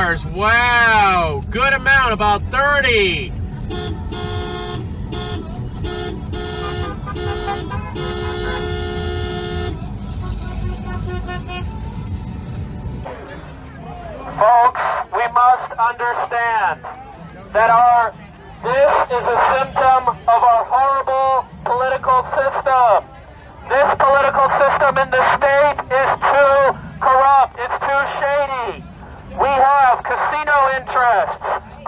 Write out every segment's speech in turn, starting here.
cars. Wow, good amount, about 30. Folks, we must understand that this is a symptom of our horrible political system. This political system in the state is too corrupt, it's too shady. We have casino interests,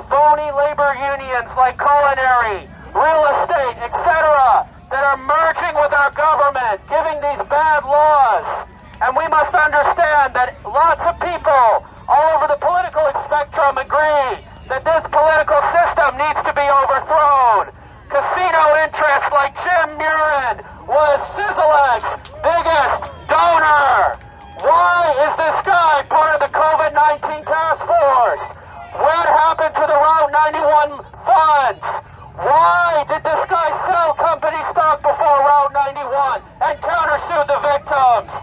phony labor unions like Culinary, real estate, etc., that are merging with our government, giving these bad laws. And we must understand that lots of people all over the political spectrum agree that this political system needs to be overthrown. Casino interests like Jim Murren was Sisolak's biggest donor. Why is this guy part of the COVID-19 task force? What happened to the Route 91 funds? Why did this guy sell company stock before Route 91 and countersue the victims?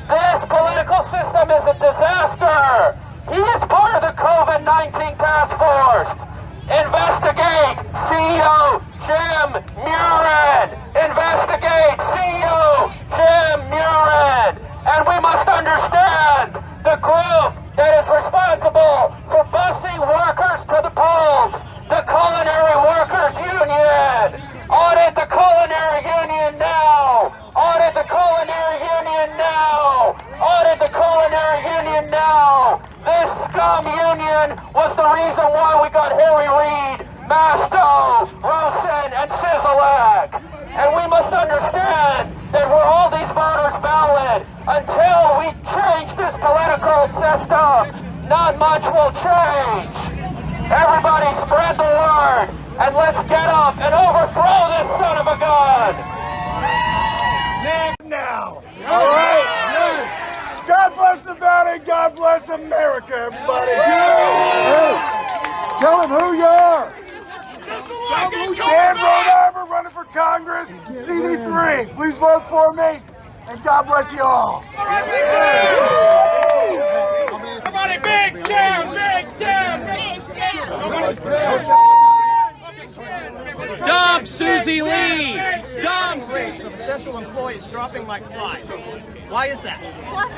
This political system is a disaster. He is part of the COVID-19 task force. Investigate CEO Jim Murren. Investigate CEO Jim Murren. And we must understand the group that is responsible for busing workers to the polls, the Culinary Workers Union. Audit the Culinary Union now. Audit the Culinary Union now. Audit the Culinary Union now. This scum union was the reason why we got Reid, Masto, Rosen, and Sisolak. And we must understand that were all these voters valid, until we change this political system, not much will change. Everybody spread the word, and let's get up and overthrow this son of a gun. Now. All right. God bless Nevada and God bless America, everybody. Tell them who you are. Dan Rodearmer running for Congress, CD3. Please vote for me, and God bless you all. Everybody, big down, big down, big down. Dump Susie Lee! Dump! Rates of essential employees dropping like flies. Why is that?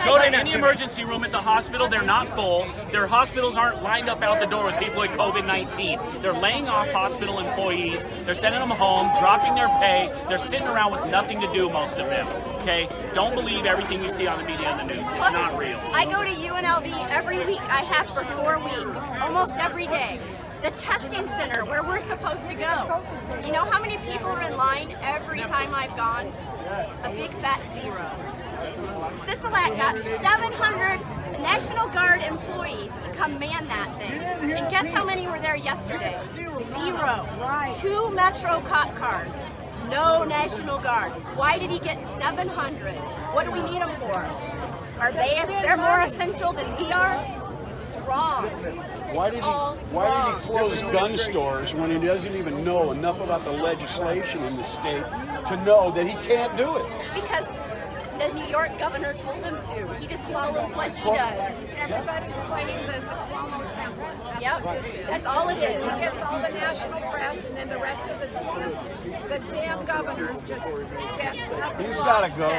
Go to any emergency room at the hospital, they're not full. Their hospitals aren't lined up out the door with people with COVID-19. They're laying off hospital employees, they're sending them home, dropping their pay, they're sitting around with nothing to do, most of them. Okay? Don't believe everything you see on the media and the news. It's not real. I go to UNLV every week. I have for 4 weeks, almost every day. The testing center where we're supposed to go. You know how many people are in line every time I've gone? A big fat zero. Sisolak got 700 National Guard employees to come man that thing. And guess how many were there yesterday? Zero. 2 Metro cop cars. No National Guard. Why did he get 700? What do we need them for? They're more essential than we are? It's wrong. Why did he close gun stores when he doesn't even know enough about the legislation in the state to know that he can't do it? Because the New York governor told him to. He just follows what he does. Everybody's playing the Cuomo template. Yep, that's all it is. He gets all the national press, and then the rest of the damn governors just step up. He's got to go.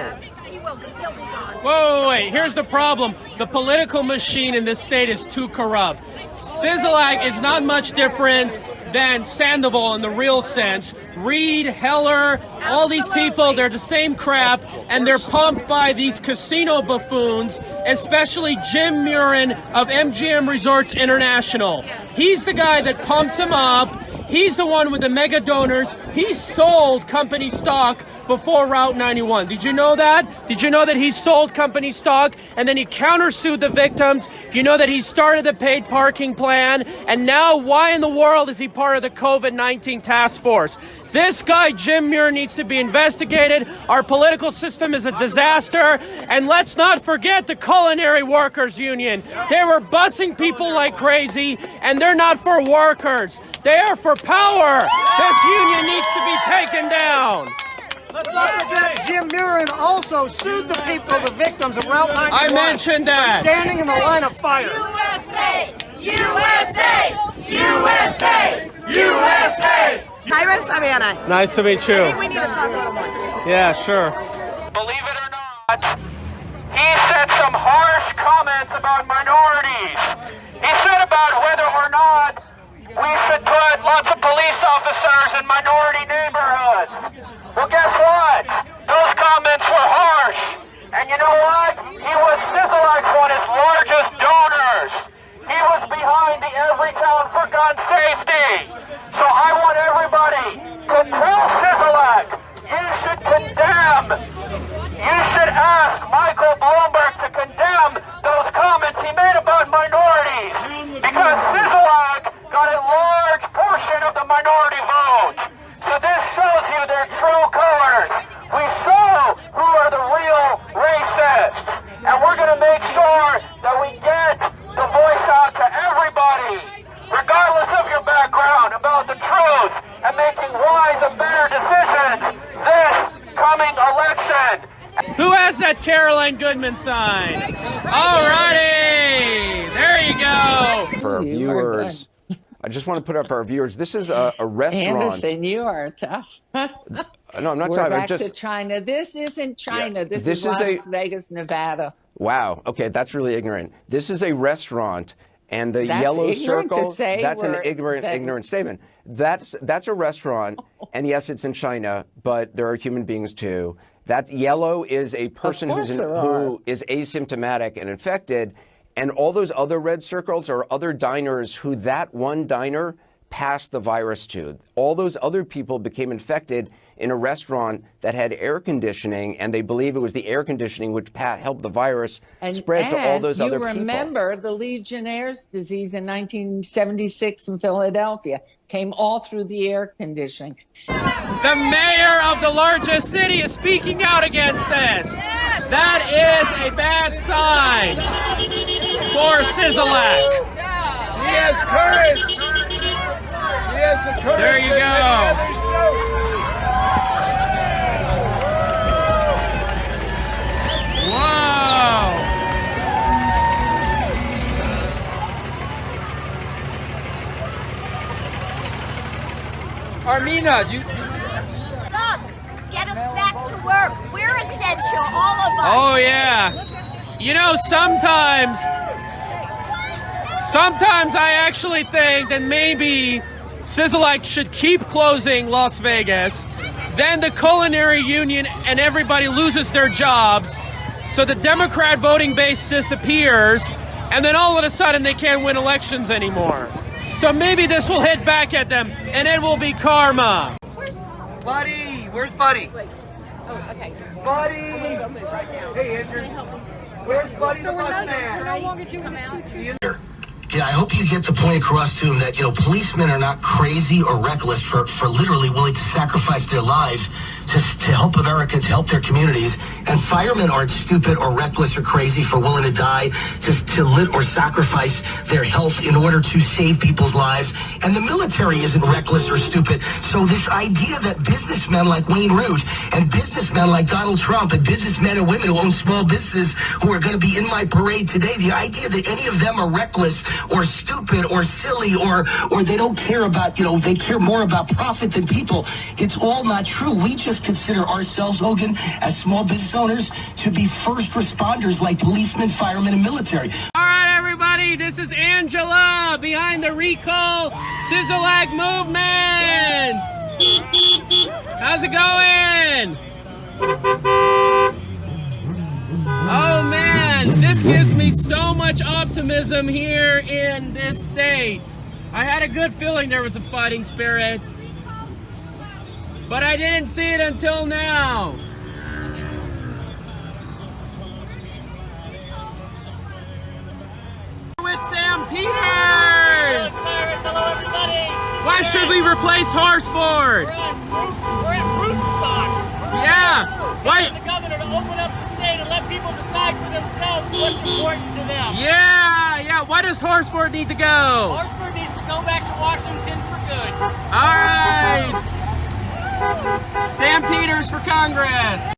He will, because he'll be gone. Whoa, wait, here's the problem. The political machine in this state is too corrupt. Sisolak is not much different than Sandoval in the real sense. Reid, Heller, all these people, they're the same crap, and they're pumped by these casino buffoons, especially Jim Murren of MGM Resorts International. He's the guy that pumps him up. He's the one with the mega donors. He sold company stock before Route 91. Did you know that? Did you know that he sold company stock and then he countersued the victims? You know that he started the paid parking plan? And now why in the world is he part of the COVID-19 task force? This guy, Jim Murren, needs to be investigated. Our political system is a disaster. And let's not forget the Culinary Workers Union. They were busing people like crazy, and they're not for workers. They are for power. This union needs to be taken down. Let's not forget Jim Murren also sued the people, the victims of Route 91. I mentioned that. For standing in the line of fire. USA! USA! USA! USA! Iris, Savannah. Nice to meet you. I think we need to talk a little more. Yeah, sure. Believe it or not, he said some harsh comments about minorities. He said about whether or not we should put lots of police officers in minority neighborhoods. Well, guess what? Those comments were harsh. And you know what? He was Sisolak's one of his largest donors. He was behind the Everytown for Gun Safety. So I want everybody to tell Sisolak, you should condemn. You should ask Michael Bloomberg to condemn those comments he made about minorities. Because Sisolak got a large portion of the minority vote. So this shows you their true colors. We show who are the real racists. And we're going to make sure that we get the voice out to everybody, regardless of your background, about the truth and making wise and better decisions this coming election. Who has that Caroline Goodman sign? Alrighty, there you go. For our viewers, I just want to put up for our viewers, this is a restaurant. Henderson, you are tough. No, I'm not We're talking back about to China. This isn't China. Yeah, this is Las Vegas, Nevada. Wow. Okay, that's really ignorant. This is a restaurant, and the yellow circle. That's an ignorant statement. That's a restaurant, and yes, it's in China, but there are human beings too. That yellow is a person who is asymptomatic and infected, and all those other red circles are other diners who that one diner passed the virus to. All those other people became infected in a restaurant that had air conditioning, and they believe it was the air conditioning which helped the virus spread to all those other people. You remember the Legionnaire's disease in 1976 in Philadelphia came all through the air conditioning. The mayor of the largest city is speaking out against this. That is a bad sign for Sisolak. She has courage. She has the courage. There you go. Wow. Armina, Look, get us back to work. We're essential, all of us. Oh, yeah. You know, sometimes I actually think that maybe Sisolak should keep closing Las Vegas. Then the Culinary Union and everybody loses their jobs. So the Democrat voting base disappears. And then all of a sudden they can't win elections anymore. So maybe this will hit back at them, and it will be karma. Buddy, where's Buddy? Oh, okay. Buddy! Hey, Andrew. Where's Buddy the bus man? We're no longer doing the 2-2. Yeah, I hope you get the point across to him that, policemen are not crazy or reckless for literally willing to sacrifice their lives to help America, to help their communities. And firemen aren't stupid or reckless or crazy for willing to die or sacrifice their health in order to save people's lives. And the military isn't reckless or stupid. So this idea that businessmen like Wayne Root and businessmen like Donald Trump and businessmen and women who own small businesses who are going to be in my parade today, the idea that any of them are reckless or stupid or silly or they don't care about, they care more about profit than people, it's all not true. We just consider ourselves, Hogan, as small business owners to be first responders like policemen, firemen, and military. All right, everybody, this is Angela behind the Recall Sisolak movement. How's it going? Oh man, this gives me so much optimism here in this state. I had a good feeling there was a fighting spirit, but I didn't see it until now. With Sam Peters! Hello, everybody! Why should we replace Horsford? We're at Rootstock. Yeah! Why? The governor to open up the state and let people decide for themselves what's important to them. Yeah! Why does Horsford need to go? Horsford needs to go back to Washington for good. All right! Sam Peters for Congress.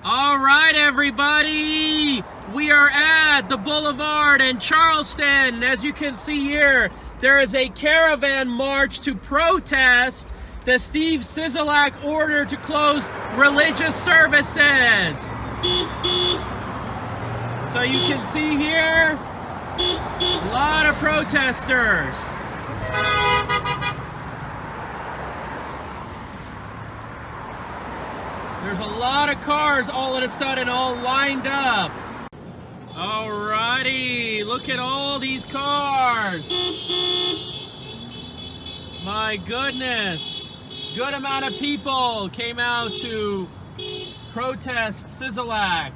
All right, everybody. We are at the Boulevard in Charleston. As you can see here, there is a caravan march to protest the Steve Sisolak order to close religious services. So you can see here, a lot of protesters. There's a lot of cars all of a sudden all lined up. Alrighty, look at all these cars. My goodness. Good amount of people came out to protest Sisolak.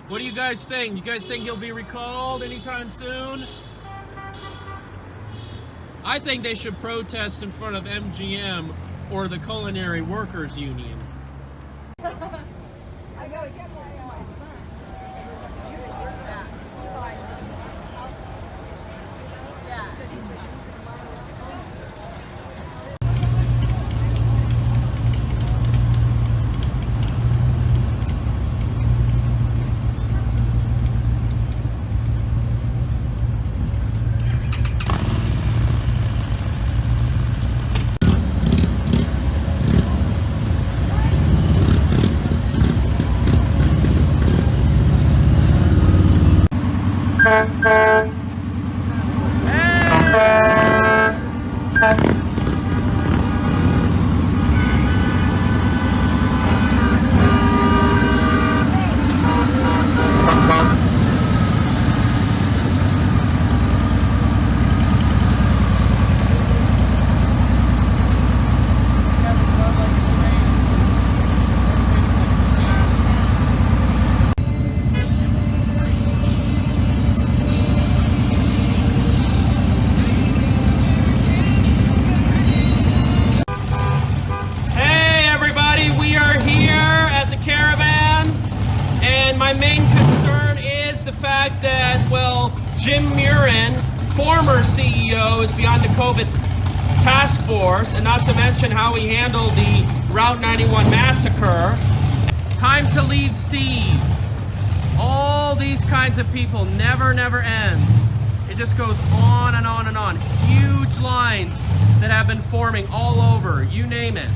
What do you guys think? You guys think he'll be recalled anytime soon? I think they should protest in front of MGM or the Culinary Workers Union. Murren, former CEO, is behind the COVID task force, and not to mention how he handled the Route 91 massacre. Time to leave Steve. All these kinds of people, never ends. It just goes on and on and on. Huge lines that have been forming all over, you name it.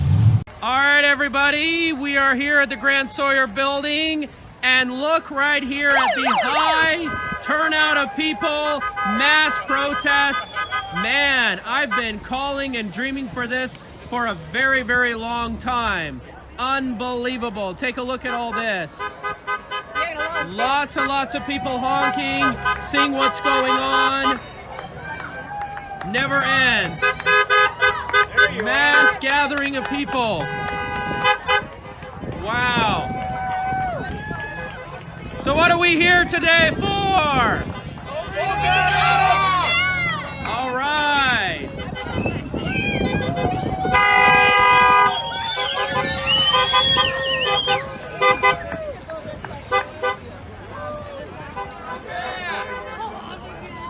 All right, everybody, we are here at the Grant Sawyer building. And look right here at the high turnout of people, mass protests. Man, I've been calling and dreaming for this for a very long time. Unbelievable. Take a look at all this. Lots and lots of people honking, seeing what's going on. Never ends. Mass gathering of people. Wow. So what are we here today for? All right.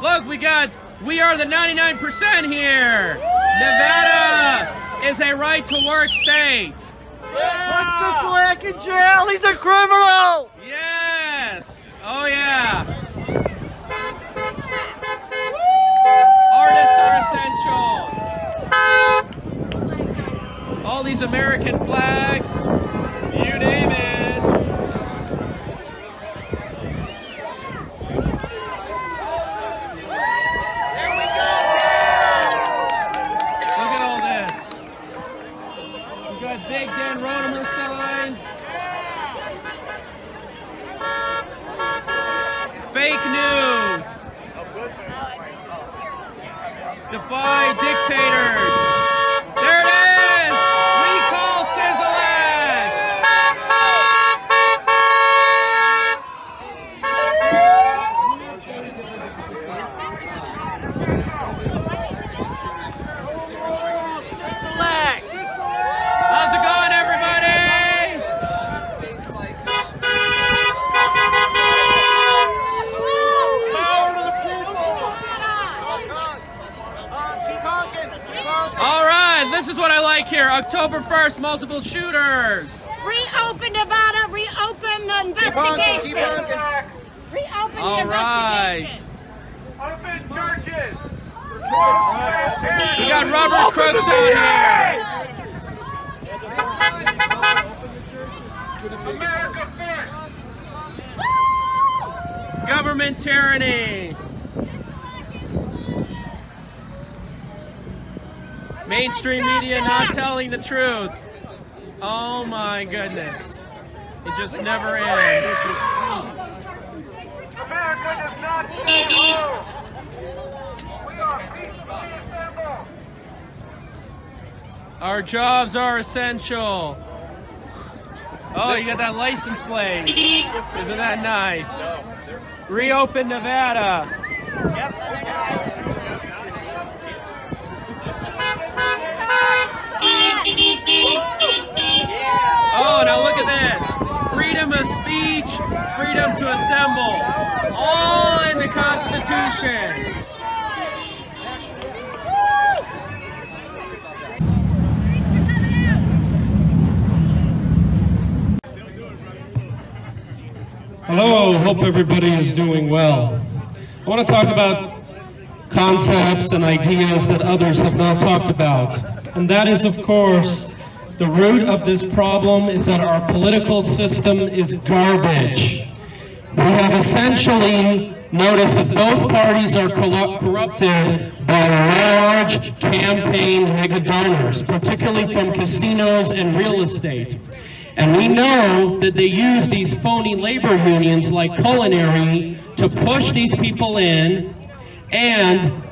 Look, we are the 99% here. Nevada is a right-to-work state. Put Sisolak in jail, he's a criminal! Yes! Oh yeah! Artists are essential! All these American flags, you name it! Look at all this. We've got big Dan Rodemer signs. Fake news. Defy dictators. There it is. Recall Sisolak. How's it going, everybody? like here? October 1st, multiple shooters. Reopen Nevada, reopen the investigation. Reopen the investigation. Open churches. We got rubber crooks out here. America first. Government tyranny. Mainstream media not telling the truth. Oh my goodness. It just never ends. America does not stay home. We are peacefully assembled. Our jobs are essential. Oh, you got that license plate. Isn't that nice? Reopen Nevada. Oh, now look at this. Freedom of speech, freedom to assemble. All in the Constitution. Hello, hope everybody is doing well. I want to talk about concepts and ideas that others have not talked about. And that is, of course, the root of this problem is that our political system is garbage. We have essentially noticed that both parties are corrupted by large campaign mega donors, particularly from casinos and real estate. And we know that they use these phony labor unions like Culinary to push these people in, and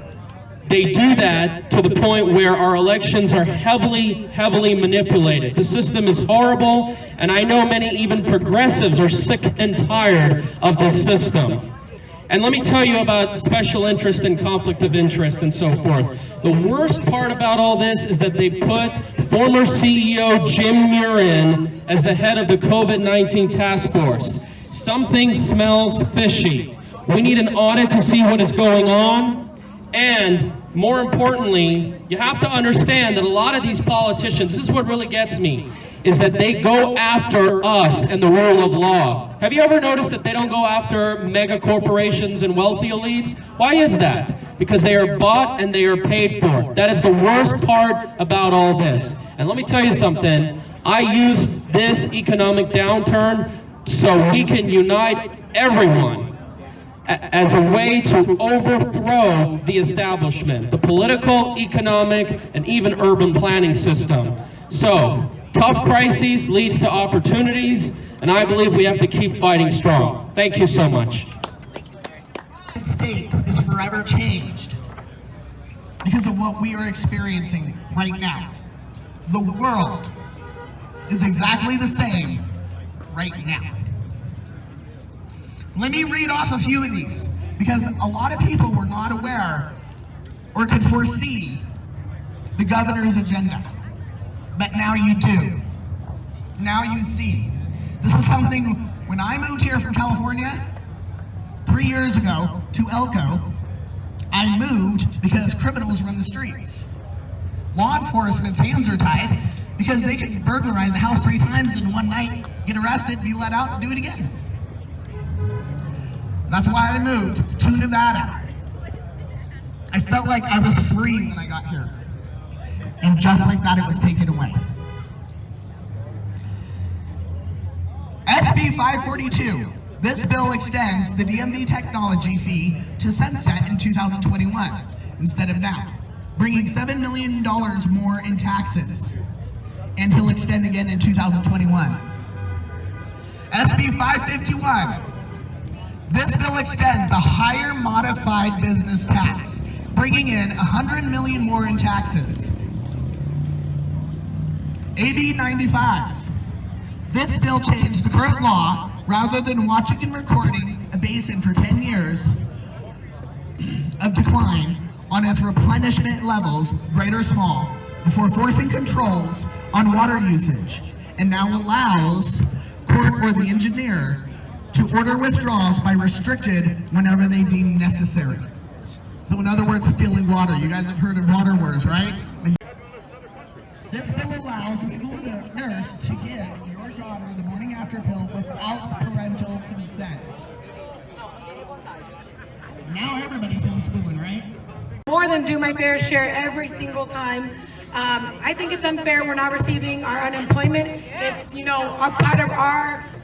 they do that to the point where our elections are heavily manipulated. The system is horrible, and I know many even progressives are sick and tired of this system. And let me tell you about special interest and conflict of interest and so forth. The worst part about all this is that they put former CEO Jim Murren as the head of the COVID-19 task force. Something smells fishy. We need an audit to see what is going on. And more importantly, you have to understand that a lot of these politicians, this is what really gets me, is that they go after us and the rule of law. Have you ever noticed that they don't go after mega corporations and wealthy elites? Why is that? Because they are bought and they are paid for. That is the worst part about all this. And let me tell you something, I used this economic downturn so we can unite everyone as a way to overthrow the establishment, the political, economic, and even urban planning system. So, tough crises leads to opportunities, and I believe we have to keep fighting strong. Thank you so much. The United States is forever changed because of what we are experiencing right now. The world is exactly the same right now. Let me read off a few of these, because a lot of people were not aware or could foresee the governor's agenda. But now you do. Now you see. This is something, when I moved here from California 3 years ago to Elko, I moved because criminals run the streets. Law enforcement's hands are tied because they could burglarize a house 3 times in one night, get arrested, be let out, and do it again. That's why I moved to Nevada. I felt like I was free when I got here. And just like that, it was taken away. SB 542. This bill extends the DMV technology fee to sunset in 2021 instead of now, bringing $7 million more in taxes. And he'll extend again in 2021. SB 551. This bill extends the higher modified business tax, bringing in $100 million more in taxes. AB 95. This bill changed the current law. Rather than watching and recording a basin for 10 years of decline on its replenishment levels, great or small, before forcing controls on water usage, and now allows court or the engineer to order withdrawals by restricted whenever they deem necessary. So in other words, stealing water. You guys have heard of water wars, right? This bill allows a school nurse to give your daughter the morning after pill without parental consent. Now everybody's homeschooling, right? More than do my fair share every single time. I think it's unfair we're not receiving our unemployment. It's, you know, a part of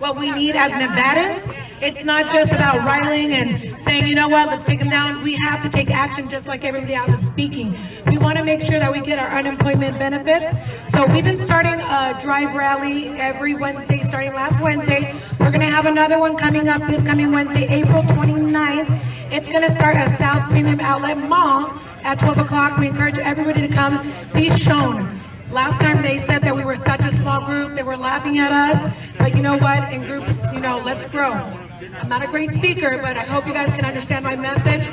what we need as Nevadans. It's not just about riling and saying, you know what, let's take them down. We have to take action just like everybody else is speaking. We want to make sure that we get our unemployment benefits. So we've been starting a drive rally every Wednesday, starting last Wednesday. We're going to have another one coming up this coming Wednesday, April 29th. It's going to start at South Premium Outlet Mall at 12 o'clock. We encourage everybody to come, be shown. Last time they said that we were such a small group, they were laughing at us, but you know what, in groups, you know, let's grow. I'm not a great speaker, but I hope you guys can understand my message.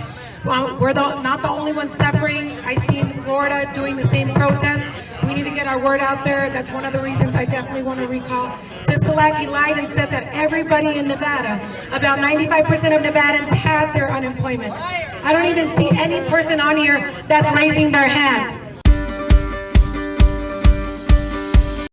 We're not the only ones suffering. I see in Florida doing the same protest. We need to get our word out there. That's one of the reasons I definitely want to recall Sisolak. He lied and said that everybody in Nevada, about 95% of Nevadans had their unemployment. I don't even see any person on here that's raising their hand.